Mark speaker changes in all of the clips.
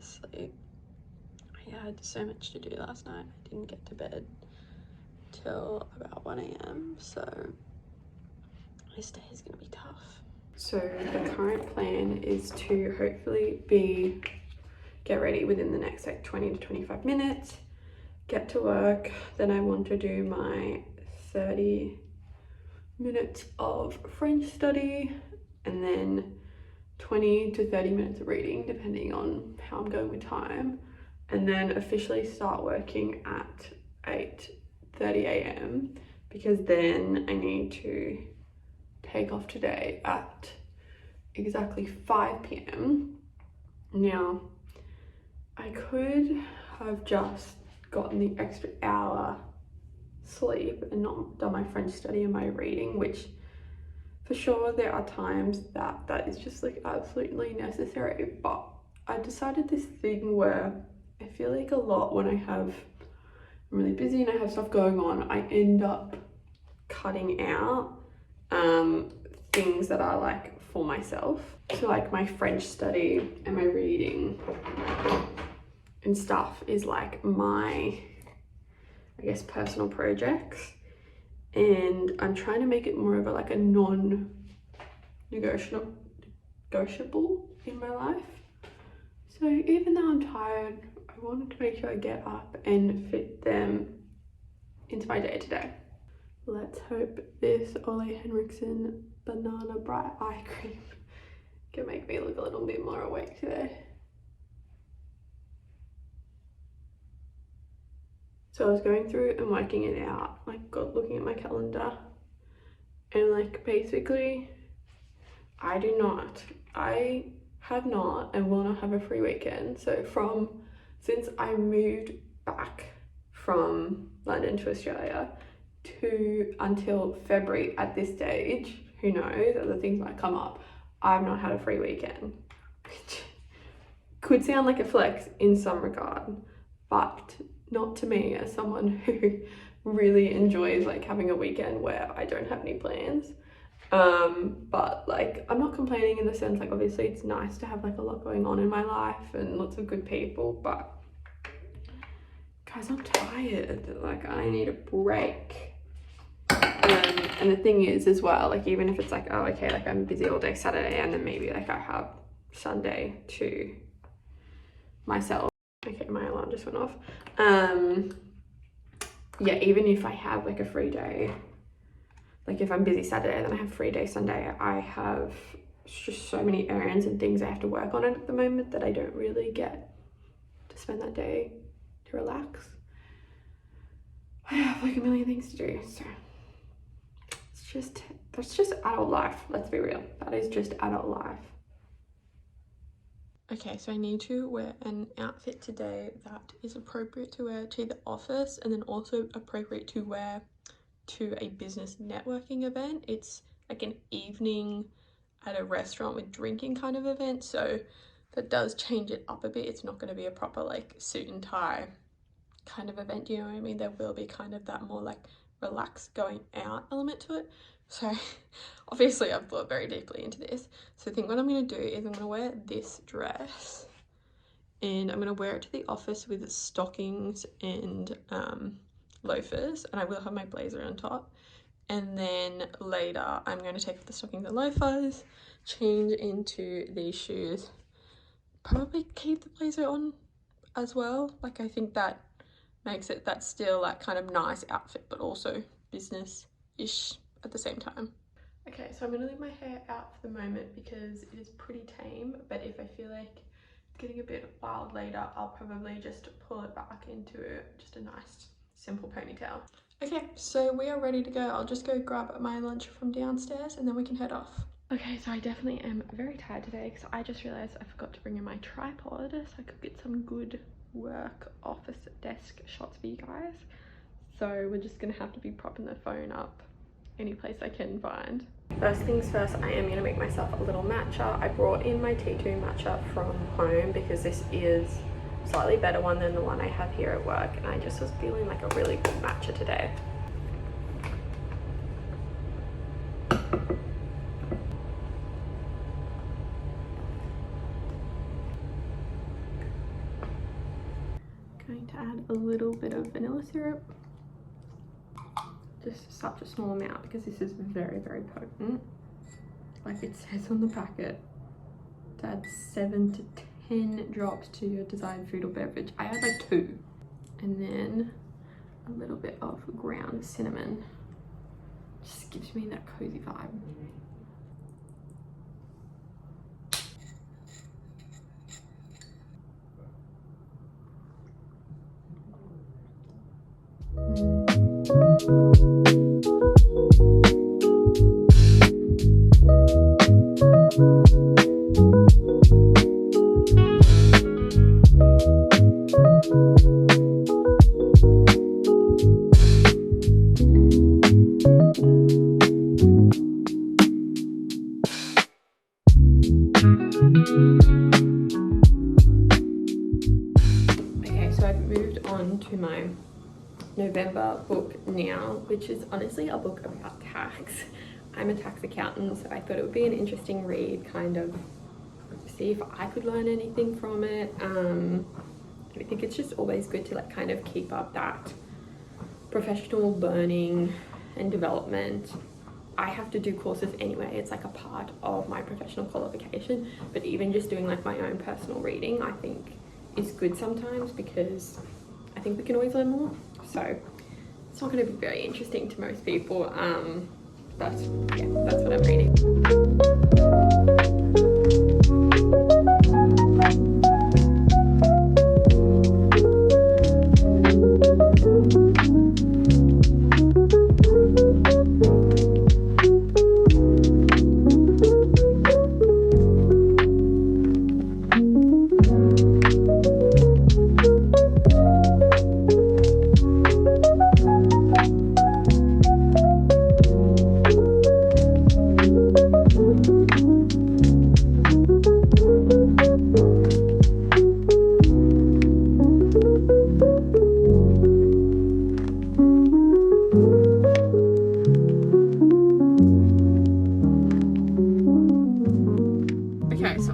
Speaker 1: asleep. I had so much to do last night. I didn't get to bed till about 1 a.m. so this day is gonna be tough. So the current plan is to hopefully get ready within the next like 20 to 25 minutes, get to work. Then I want to do my 30 minutes of French study and then 20 to 30 minutes of reading, depending on how I'm going with time, and then officially start working at 8:30 a.m. because then I need to take off today at exactly 5 p.m. Now, I could have just gotten the extra hour sleep and not done my French study and my reading, which for sure there are times that is just like absolutely necessary, but I decided this thing where I feel like a lot when I'm really busy and I have stuff going on, I end up cutting out things that are like for myself. So like my French study and my reading and stuff is like my, I guess, personal projects, and I'm trying to make it more of a like a non-negotiable in my life. So even though I'm tired, I wanted to make sure I get up and fit them into my day today. Let's hope this Ole Henriksen banana bright eye cream can make me look a little bit more awake today. So I was going through and working it out, like looking at my calendar, and like basically I have not and will not have a free weekend. So since I moved back from London to Australia to until February at this stage, who knows, other things might come up, I've not had a free weekend, which could sound like a flex in some regard, but not to me as someone who really enjoys like having a weekend where I don't have any plans. But like I'm not complaining in the sense, like obviously it's nice to have like a lot going on in my life and lots of good people, but guys, I'm tired. Like I need a break. And the thing is as well, like even if it's like, oh okay, like I'm busy all day Saturday and then maybe like I have Sunday to myself. Okay, my alarm just went off. Yeah, even if I have like a free day, like if I'm busy Saturday, then I have free day Sunday, I have just so many errands and things I have to work on at the moment that I don't really get to spend that day to relax. I have like a million things to do, so that's just adult life, let's be real. That is just adult life. Okay, so I need to wear an outfit today that is appropriate to wear to the office and then also appropriate to wear to a business networking event. It's like an evening at a restaurant with drinking kind of event, so that does change it up a bit. It's not going to be a proper like suit and tie kind of event, you know what I mean? There will be kind of that more like relaxed going out element to it. So obviously I've thought very deeply into this. So I think what I'm going to do is I'm going to wear this dress and I'm going to wear it to the office with stockings and loafers, and I will have my blazer on top. And then later I'm going to take off the stockings and loafers, change into these shoes, probably keep the blazer on as well. Like I think that makes it that still like kind of nice outfit but also business-ish at the same time. Okay, so I'm going to leave my hair out for the moment because it is pretty tame, but if I feel like it's getting a bit wild later, I'll probably just pull it back into just a nice simple ponytail. Okay, so we are ready to go. I'll just go grab my lunch from downstairs and then we can head off. Okay, so I definitely am very tired today because I just realized I forgot to bring in my tripod so I could get some good work office desk shots for you guys. So we're just gonna have to be propping the phone up any place I can find. First things first, I am gonna make myself a little matcha. I brought in my T2 matcha from home because this is a slightly better one than the one I have here at work, and I just was feeling like a really good matcha today. going to add a little bit of vanilla syrup. Just such a small amount because this is very, very potent. Like it says on the packet, to add 7 to 10 drops to your desired food or beverage. I add like 2. And then a little bit of ground cinnamon. Just gives me that cozy vibe. Okay, so I've moved on to my November book now, which is honestly a book about tax. I'm a tax accountant, so I thought it would be an interesting read, kind of see if I could learn anything from it. I think it's just always good to like kind of keep up that professional learning and development. I have to do courses anyway, it's like a part of my professional qualification, but even just doing like my own personal reading I think is good sometimes, because I think we can always learn more. So it's not going to be very interesting to most people, but yeah, that's what I'm reading.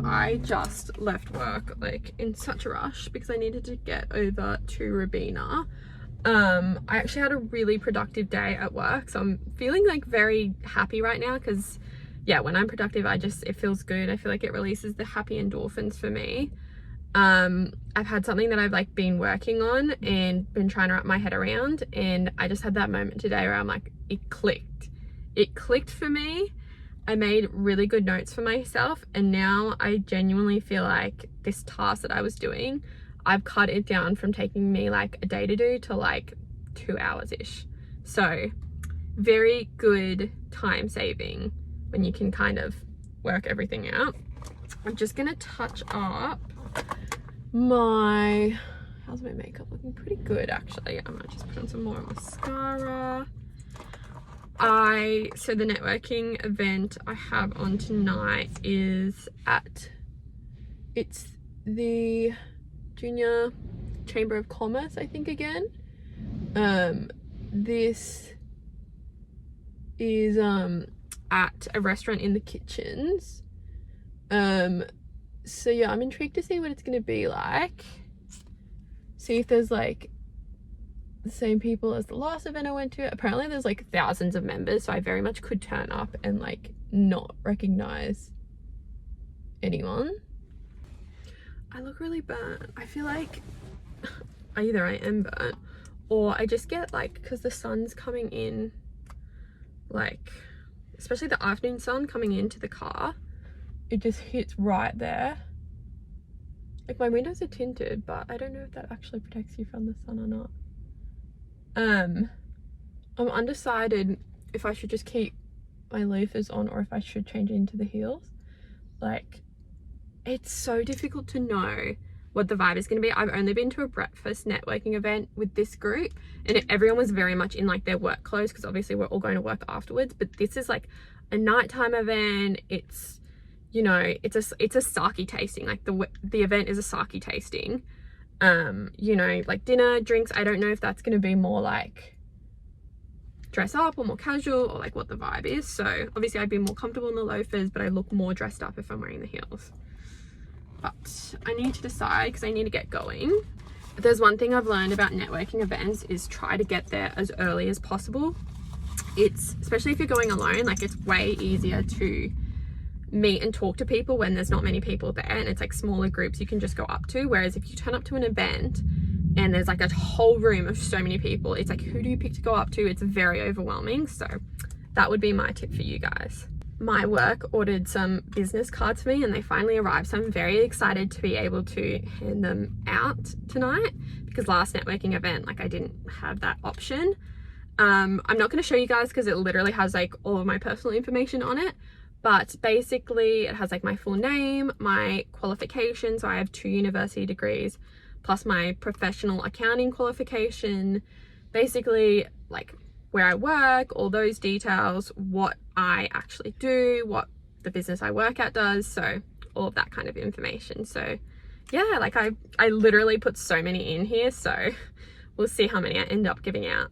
Speaker 1: I just left work like in such a rush because I needed to get over to Robina. I actually had a really productive day at work, so I'm feeling like very happy right now because yeah, when I'm productive it feels good. I feel like it releases the happy endorphins for me. I've had something that I've like been working on and been trying to wrap my head around, and I just had that moment today where I'm like, it clicked for me. I made really good notes for myself, and now I genuinely feel like this task that I was doing, I've cut it down from taking me like a day to do to like 2 hours-ish. So very good time saving when you can kind of work everything out. I'm just gonna touch up my, how's my makeup looking? Pretty good actually. I might just put on some more mascara. So the networking event I have on tonight is it's the Junior Chamber of Commerce, I think, again. This is at a restaurant in the Kitchens. So yeah, I'm intrigued to see what it's gonna be like. See if there's like the same people as the last event I went to. Apparently there's like thousands of members, so I very much could turn up and like not recognize anyone. I look really burnt. I feel like either I am burnt or I just get like, because the sun's coming in, like especially the afternoon sun coming into the car, it just hits right there. Like my windows are tinted, but I don't know if that actually protects you from the sun or not. I'm undecided if I should just keep my loafers on or if I should change into the heels. Like, it's so difficult to know what the vibe is going to be. I've only been to a breakfast networking event with this group, and everyone was very much in like their work clothes because obviously we're all going to work afterwards. But this is like a nighttime event. It's, you know, it's a sake tasting. Like the event is a sake tasting. You know, like dinner, drinks. I don't know if that's going to be more like dress up or more casual or like what the vibe is. So obviously I'd be more comfortable in the loafers, but I look more dressed up if I'm wearing the heels. But I need to decide because I need to get going.
Speaker 2: there's one thing I've learned about networking events is try to get there as early as possible. It's, especially if you're going alone, like it's way easier to meet and talk to people when there's not many people there, and it's like smaller groups you can just go up to. Whereas if you turn up to an event and there's like a whole room of so many people, it's like, who do you pick to go up to? It's very overwhelming. So that would be my tip for you guys. My work ordered some business cards for me and they finally arrived, so I'm very excited to be able to hand them out tonight, because last networking event, like I didn't have that option. I'm not going to show you guys because it literally has like all of my personal information on it, but basically it has like my full name, my qualifications, so I have 2 university degrees plus my professional accounting qualification, basically like where I work, all those details, what I actually do, what the business I work at does, so all of that kind of information. So yeah, like I literally put so many in here, so we'll see how many I end up giving out.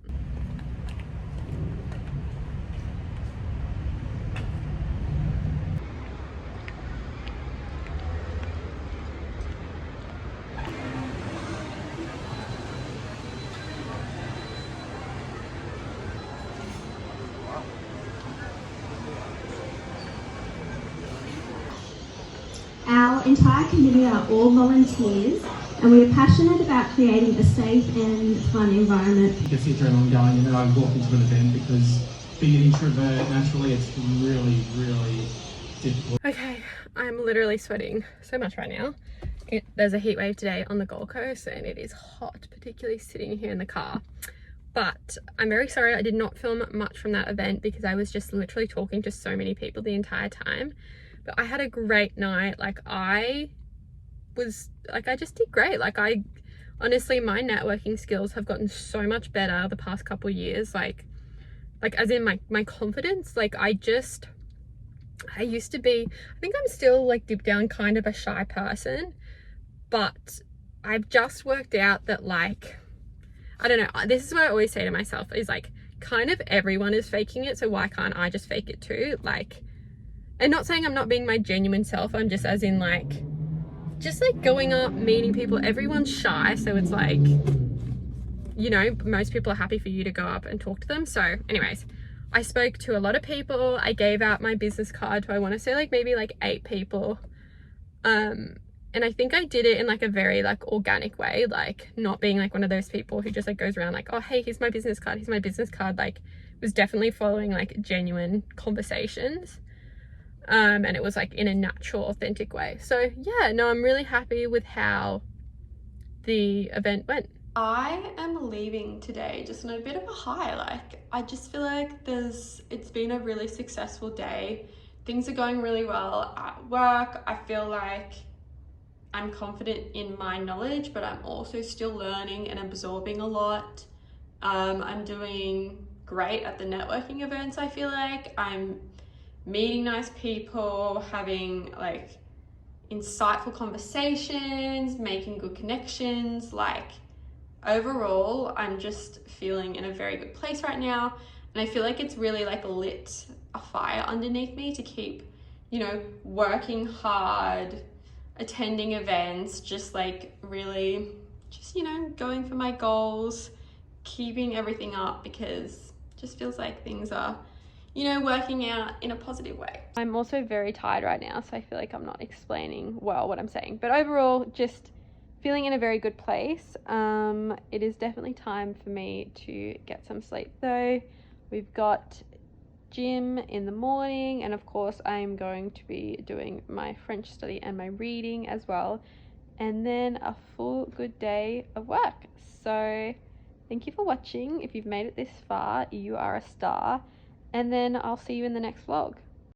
Speaker 3: Our entire committee are all volunteers and we are passionate about creating a safe and fun environment.
Speaker 4: You can see adrenaline going, and then I walk into an event because being an introvert, naturally it's really difficult.
Speaker 2: Okay, I'm literally sweating so much right now. There's a heat wave today on the Gold Coast and it is hot, particularly sitting here in the car. But I'm very sorry I did not film much from that event because I was just literally talking to so many people the entire time. But I had a great night. Like I just did great. Like honestly, my networking skills have gotten so much better the past couple of years. Like as in my confidence. Like I used to be, I think I'm still like deep down kind of a shy person, but I've just worked out that like, I don't know, this is what I always say to myself is like, kind of everyone is faking it, so why can't I just fake it too? Like, and not saying I'm not being my genuine self, I'm just as in like, just like going up, meeting people, everyone's shy, so it's like, you know, most people are happy for you to go up and talk to them. So anyways, I spoke to a lot of people. I gave out my business card to, I want to say like maybe like 8 people. And I think I did it in like a very like organic way, like not being like one of those people who just like goes around like, oh, hey, here's my business card, here's my business card. Like was definitely following like genuine conversations. And it was like in a natural, authentic way. So yeah, no, I'm really happy with how the event went.
Speaker 1: I am leaving today just on a bit of a high. Like I just feel like it's been a really successful day. Things are going really well at work. I feel like I'm confident in my knowledge, but I'm also still learning and absorbing a lot. I'm doing great at the networking events. I feel like I'm meeting nice people, having like insightful conversations, making good connections. Like overall, I'm just feeling in a very good place right now. And I feel like it's really like lit a fire underneath me to keep, you know, working hard, attending events, just like really just, you know, going for my goals, keeping everything up, because it just feels like things are, you know, working out in a positive way.
Speaker 2: I'm also very tired right now, so I feel like I'm not explaining well what I'm saying. But overall, just feeling in a very good place. It is definitely time for me to get some sleep though. We've got gym in the morning, and of course I'm going to be doing my French study and my reading as well, and then a full good day of work. So thank you for watching. If you've made it this far, you are a star, and then I'll see you in the next vlog.